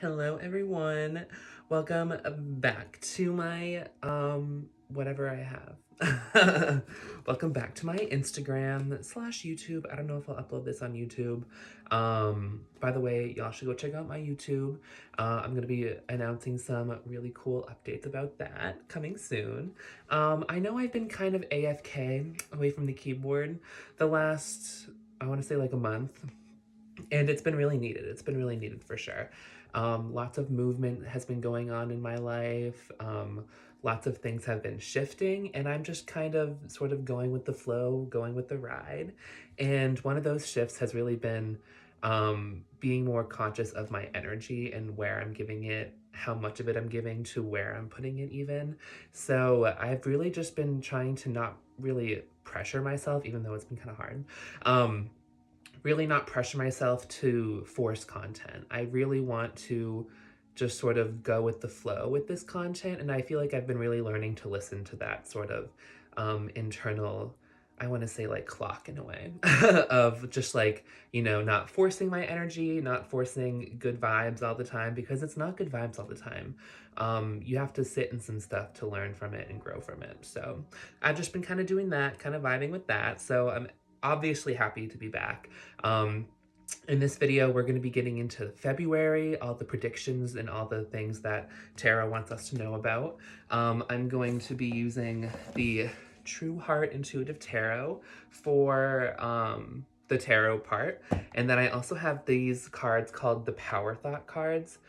Hello everyone. Welcome back to my whatever I have. Welcome back to my Instagram slash YouTube. I don't know if I'll upload this on YouTube. By the way, y'all should go check out my YouTube. I'm gonna be announcing some really cool updates about that coming soon. I know I've been kind of AFK away from the keyboard the last, I want to say like a month. And it's been really needed. It's been really needed for sure. Lots of movement has been going on in my life. Lots of things have been shifting, and I'm just kind of sort of going with the flow, going with the ride. And one of those shifts has really been being more conscious of my energy and where I'm giving it, how much of it I'm giving to where I'm putting it even. So I've really just been trying to not really pressure myself, even though it's been kind of hard. Really not pressure myself to force content. I really want to just sort of go with the flow with this content. And I feel like I've been really learning to listen to that sort of internal, I want to say like clock in a way of just like, not forcing my energy, not forcing good vibes all the time, because it's not good vibes all the time. You have to sit in some stuff to learn from it and grow from it. So I've just been kind of doing that, kind of vibing with that. So I'm obviously happy to be back. In this video, we're going to be getting into February, all the predictions and all the things that Tara wants us to know about. I'm going to be using the True Heart Intuitive Tarot for the tarot part. And then I also have these cards called the Power Thought cards.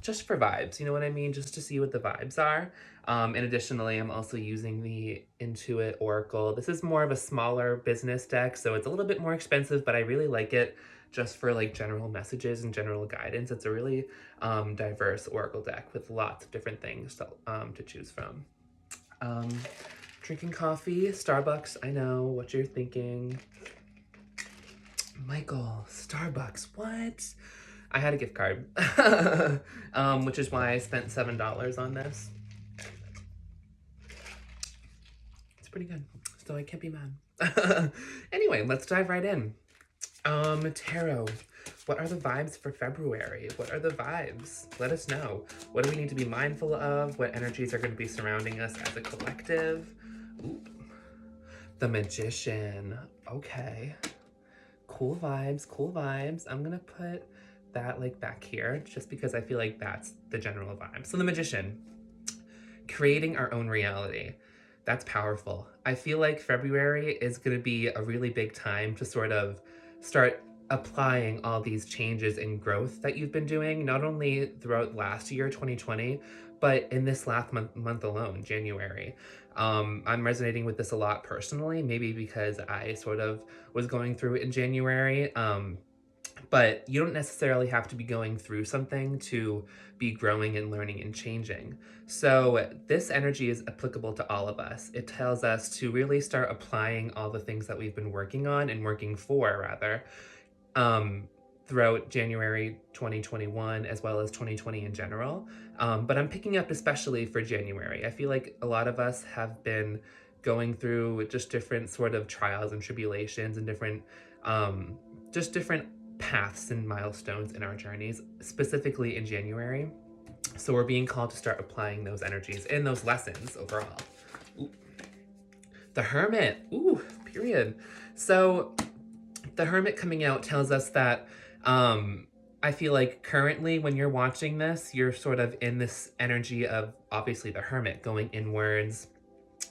Just for vibes, you know what I mean? Just to see what the vibes are. And additionally, I'm also using the Intuit Oracle. This is more of a smaller business deck, so it's a little bit more expensive, but I really like it just for like general messages and general guidance. It's a really diverse Oracle deck with lots of different things to choose from. Drinking coffee, Starbucks, I know what you're thinking. Michael, Starbucks, what? I had a gift card, which is why I spent $7 on this. It's pretty good, so I can't be mad. Anyway, let's dive right in. Tarot, what are the vibes for February? What are the vibes? Let us know. What do we need to be mindful of? What energies are going to be surrounding us as a collective? Ooh. The Magician. Okay. Cool vibes, cool vibes. I'm gonna put that like back here just because I feel like that's the general vibe. So the Magician, creating our own reality. That's powerful. I feel like February is going to be a really big time to sort of start applying all these changes and growth that you've been doing, not only throughout last year, 2020, but in this last month alone, January. I'm resonating with this a lot personally, maybe because I sort of was going through it in January. But you don't necessarily have to be going through something to be growing and learning and changing. So this energy is applicable to all of us. It tells us to really start applying all the things that we've been working on and working for, rather, throughout January 2021 as well as 2020 in general. But I'm picking up especially for January. I feel like a lot of us have been going through just different sort of trials and tribulations and different paths and milestones in our journeys, specifically in January. So we're being called to start applying those energies and those lessons overall. Ooh. The Hermit. Ooh, period. So the Hermit coming out tells us that I feel like currently when you're watching this, you're sort of in this energy of obviously the Hermit, going inwards,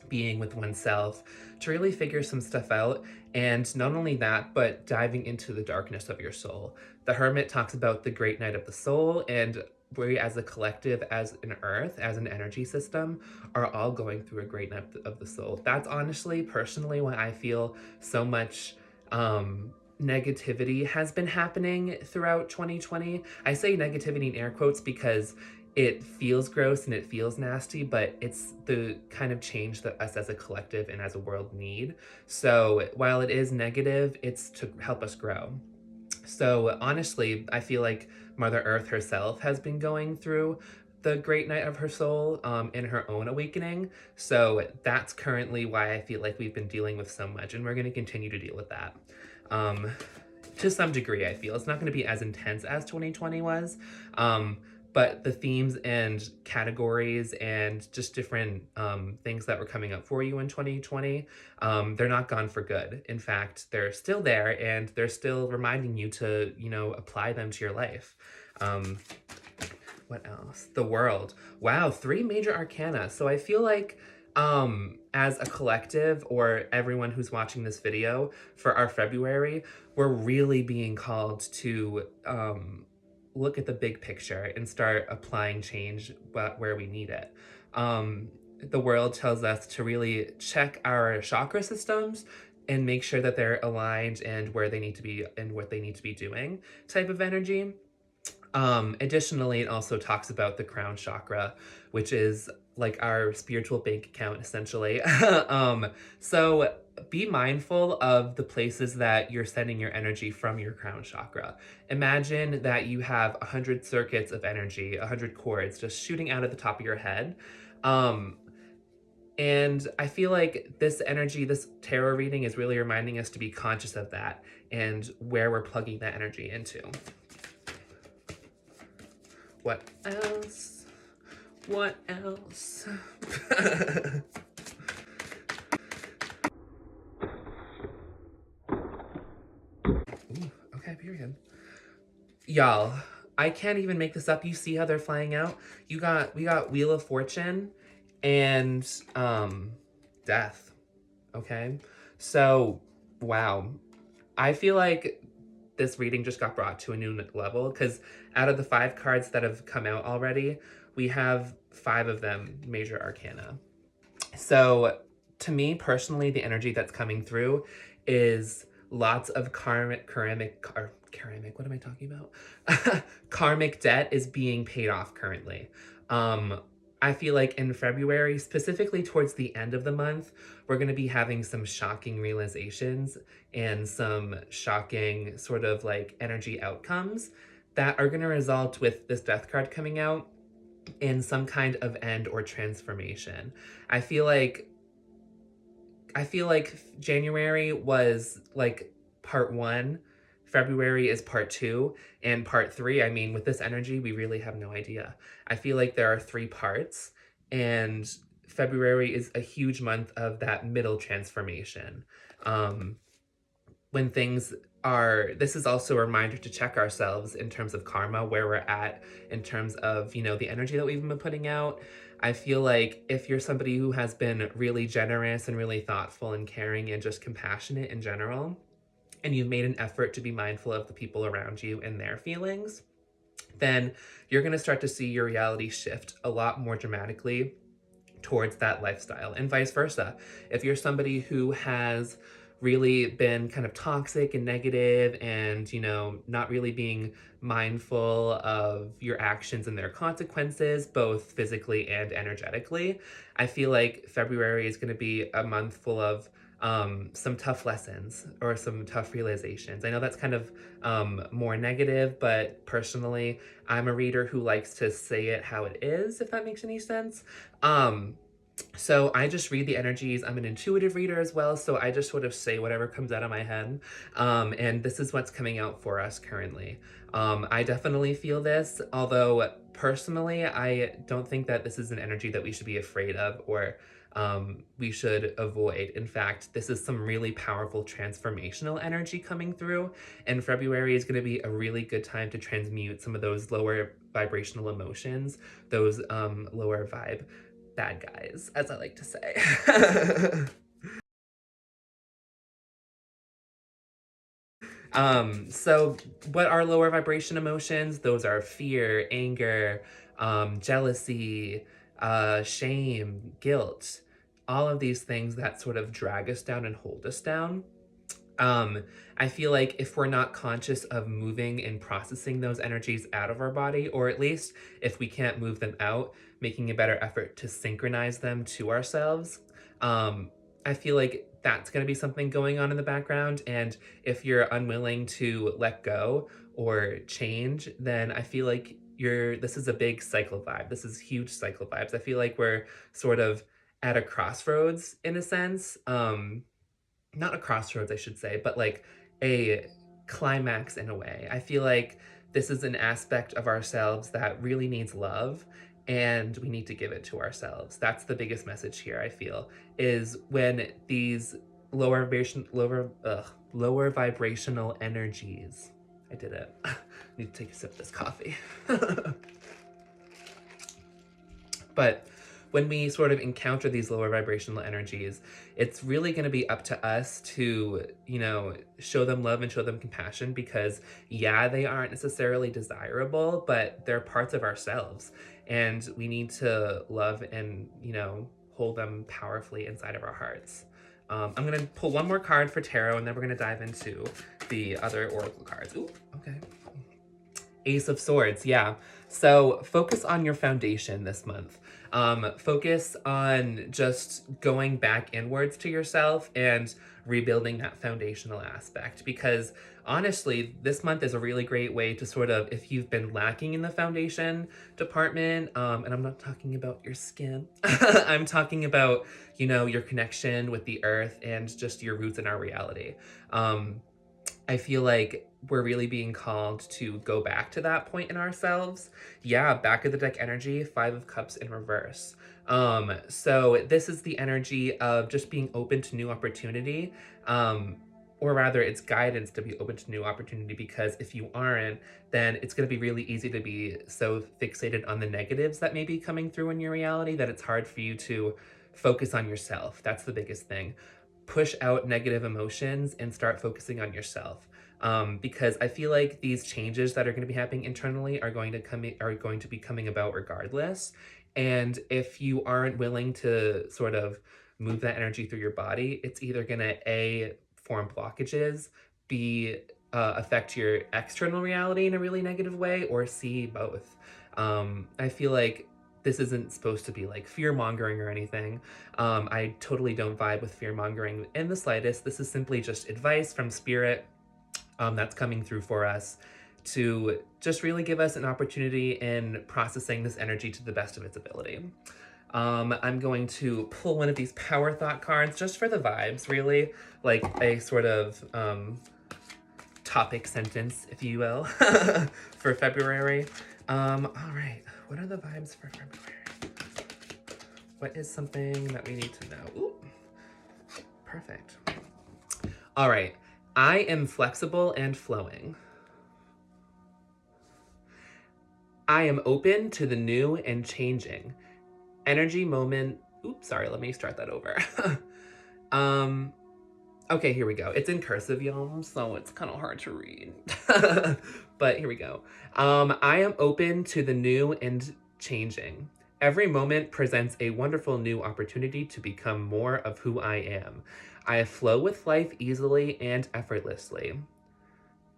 being with oneself to really figure some stuff out. And not only that, but diving into the darkness of your soul. The Hermit talks about the great night of the soul, and we as a collective, as an earth, as an energy system, are all going through a great night of the soul. That's honestly, personally, why I feel so much negativity has been happening throughout 2020. I say negativity in air quotes because it feels gross and it feels nasty, but it's the kind of change that us as a collective and as a world need. So while it is negative, it's to help us grow. So honestly, I feel like Mother Earth herself has been going through the great night of her soul in her own awakening. So that's currently why I feel like we've been dealing with so much, and we're going to continue to deal with that. to some degree. I feel it's not going to be as intense as 2020 was, um, but the themes and categories and just different things that were coming up for you in 2020, they're not gone for good. In fact, they're still there, and they're still reminding you to, apply them to your life. um, what else? The world. Wow, three major arcana. So I feel like as a collective, or everyone who's watching this video, for our February, we're really being called to look at the big picture and start applying change where we need it. The world tells us to really check our chakra systems and make sure that they're aligned and where they need to be and what they need to be doing, type of energy. Additionally, it also talks about the crown chakra, which is like our spiritual bank account, essentially. So be mindful of the places that you're sending your energy from your crown chakra. Imagine that you have 100 circuits of energy, 100 cords just shooting out of the top of your head. Um, and I feel like this energy, this tarot reading, is really reminding us to be conscious of that and where we're plugging that energy into. What else? What else? Ooh, okay, period. Y'all, I can't even make this up. You see how they're flying out? We got Wheel of Fortune and death. Okay? So, wow. I feel like this reading just got brought to a new level, because out of the 5 cards that have come out already, we have 5 of them major arcana. So to me personally, the energy that's coming through is lots of what am I talking about? Karmic debt is being paid off currently. I feel like in February, specifically towards the end of the month, we're going to be having some shocking realizations and some shocking sort of like energy outcomes that are going to result with this death card coming out in some kind of end or transformation. I feel like January was like part 1, February is part 2, and part 3, I mean, with this energy, we really have no idea. I feel like there are 3 parts, and February is a huge month of that middle transformation. When things are, this is also a reminder to check ourselves in terms of karma, where we're at in terms of, the energy that we've been putting out. I feel like if you're somebody who has been really generous and really thoughtful and caring and just compassionate in general, and you've made an effort to be mindful of the people around you and their feelings, then you're going to start to see your reality shift a lot more dramatically towards that lifestyle, and vice versa. If you're somebody who has really been kind of toxic and negative and, not really being mindful of your actions and their consequences, both physically and energetically, I feel like February is going to be a month full of some tough lessons or some tough realizations. I know that's kind of more negative, but personally, I'm a reader who likes to say it how it is, if that makes any sense. So I just read the energies. I'm an intuitive reader as well, so I just sort of say whatever comes out of my head. And this is what's coming out for us currently. I definitely feel this, although personally, I don't think that this is an energy that we should be afraid of or we should avoid. In fact, this is some really powerful transformational energy coming through, and February is going to be a really good time to transmute some of those lower vibrational emotions, those lower vibe bad guys, as I like to say. So what are lower vibration emotions? Those are fear, anger, jealousy, shame, guilt, all of these things that sort of drag us down and hold us down. Um, I feel like if we're not conscious of moving and processing those energies out of our body, or at least if we can't move them out, making a better effort to synchronize them to ourselves, I feel like that's going to be something going on in the background. And if you're unwilling to let go or change, then I feel like this is a big cycle vibe. This is huge cycle vibes. I feel like we're sort of at a crossroads in a sense. Not a crossroads, I should say, but like a climax in a way. I feel like this is an aspect of ourselves that really needs love, and we need to give it to ourselves. That's the biggest message here, I feel, is when these lower vibrational energies. I did it. I need to take a sip of this coffee. But when we sort of encounter these lower vibrational energies, it's really going to be up to us to, show them love and show them compassion, because yeah, they aren't necessarily desirable, but they're parts of ourselves, and we need to love and, hold them powerfully inside of our hearts. I'm going to pull one more card for tarot, and then we're going to dive into the other oracle cards. Ooh, okay. Ace of Swords, yeah. So focus on your foundation this month. Focus on just going back inwards to yourself and rebuilding that foundational aspect, because honestly, this month is a really great way to sort of, if you've been lacking in the foundation department, and I'm not talking about your skin, I'm talking about, your connection with the earth and just your roots in our reality. I feel like we're really being called to go back to that point in ourselves. Yeah, back of the deck energy, 5 of Cups in reverse. So this is the energy of just being open to new opportunity. Or rather, it's guidance to be open to new opportunity, because if you aren't, then it's going to be really easy to be so fixated on the negatives that may be coming through in your reality that it's hard for you to focus on yourself. That's the biggest thing. Push out negative emotions and start focusing on yourself. Because I feel like these changes that are going to be happening internally are going to be coming about regardless. And if you aren't willing to sort of move that energy through your body, it's either going to form blockages, affect your external reality in a really negative way, or C, both. I feel like this isn't supposed to be like fear mongering or anything. I totally don't vibe with fear mongering in the slightest. This is simply just advice from spirit that's coming through for us to just really give us an opportunity in processing this energy to the best of its ability. I'm going to pull one of these power thought cards just for the vibes, really, like a sort of topic sentence, if you will, for February. All right, what are the vibes for February? What is something that we need to know? Ooh, perfect. All right, I am flexible and flowing. I am open to the new and changing. Energy moment. Oops, sorry, let me start that over. Okay, here we go. It's in cursive, y'all, so it's kind of hard to read. But here we go. I am open to the new and changing. Every moment presents a wonderful new opportunity to become more of who I am. I flow with life easily and effortlessly.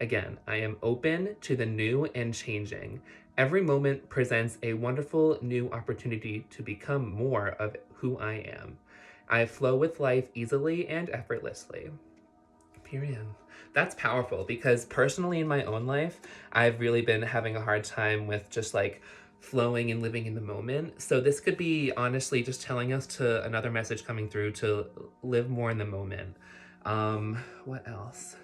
Again, I am open to the new and changing. Every moment presents a wonderful new opportunity to become more of who I am. I flow with life easily and effortlessly. Period. That's powerful, because personally in my own life, I've really been having a hard time with just like flowing and living in the moment. So this could be honestly just telling us to another message coming through to live more in the moment. What else?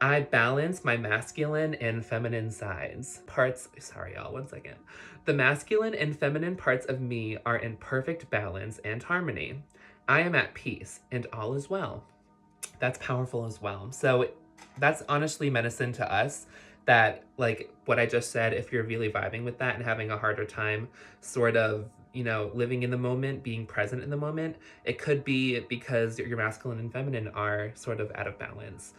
I balance my masculine and feminine sides. Sorry y'all, one second. The masculine and feminine parts of me are in perfect balance and harmony. I am at peace and all is well. That's powerful as well. So that's honestly medicine to us, that like what I just said, if you're really vibing with that and having a harder time sort of, living in the moment, being present in the moment, it could be because your masculine and feminine are sort of out of balance.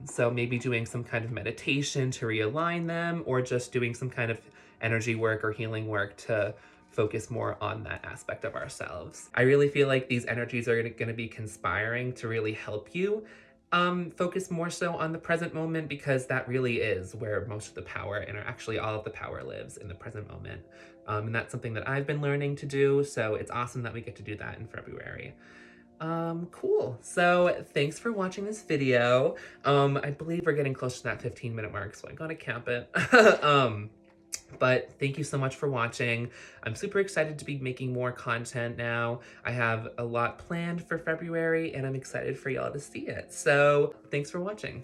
So maybe doing some kind of meditation to realign them, or just doing some kind of energy work or healing work to focus more on that aspect of ourselves. I really feel like these energies are going to be conspiring to really help you focus more so on the present moment, because that really is where most of the power, and actually all of the power, lives in the present moment. And that's something that I've been learning to do, so it's awesome that we get to do that in February. Cool. So thanks for watching this video. I believe we're getting close to that 15-minute mark, so I gotta cap it. But thank you so much for watching. I'm super excited to be making more content now. I have a lot planned for February, and I'm excited for y'all to see it. So thanks for watching.